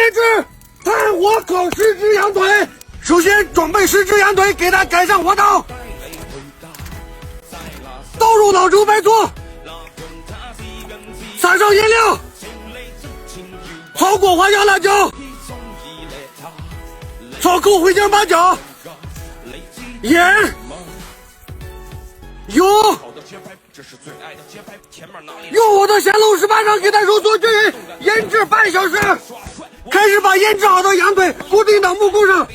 开始，炭火烤10只羊腿。首先准备10只羊腿，给它盖上火刀，倒入老抽白醋，撒上颜料，炒过花椒辣椒，炒口茴香八角，盐，油，用我的咸卤18勺给它揉搓均匀，腌制半小时。开始把腌制好的羊腿固定到木工上，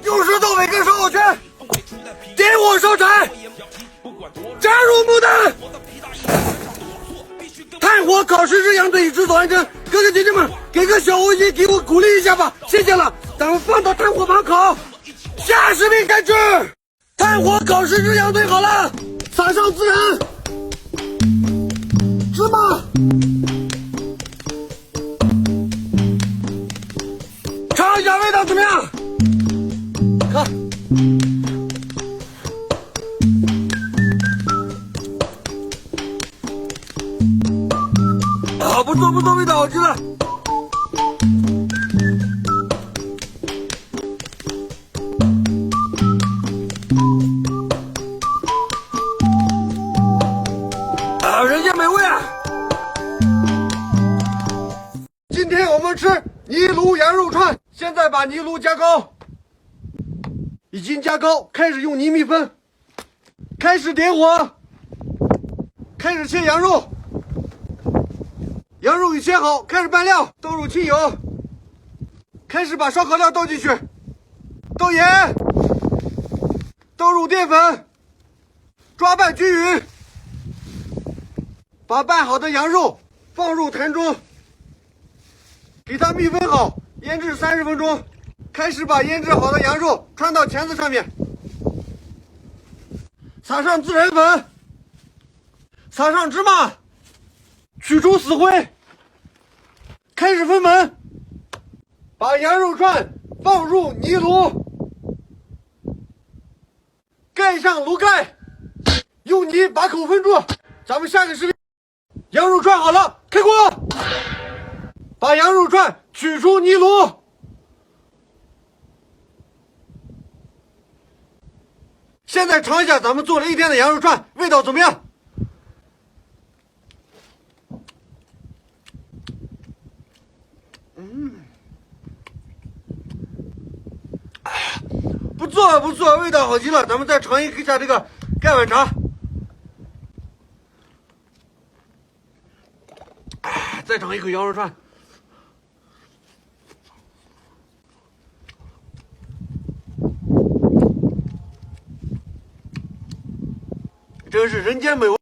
用石头尾根烧好圈，点火烧柴，加入木炭，炭火烤10只羊腿制作完成。哥哥姐姐们，给个小红心给我鼓励一下吧，谢谢了。咱们放到炭火旁烤。下视频开始，炭火烤10只羊腿好了，撒上孜然、芝麻，尝一下味道怎么样？看，啊，不错不错，味道好极了。人间美味啊！今天我们吃泥炉羊肉串，现在把泥炉加高，已经加高，开始用泥米粉，开始点火，开始切羊肉，羊肉已切好，开始拌料，倒入清油，开始把烧烤料倒进去，倒盐，倒入淀粉，抓拌均匀。把拌好的羊肉放入坛中，给它密封好，腌制30分钟。开始把腌制好的羊肉穿到钳子上面，撒上孜然粉，撒上芝麻，去除死灰，开始分门。把羊肉串放入泥炉，盖上炉盖，用泥把口封住。咱们下个视频。羊肉串好了，开锅，把羊肉串取出泥炉，现在尝一下咱们做了1天的羊肉串，味道怎么样？不错不错，味道好极了。咱们再尝一下这个盖碗茶。再尝一口羊肉串，真是人间美味。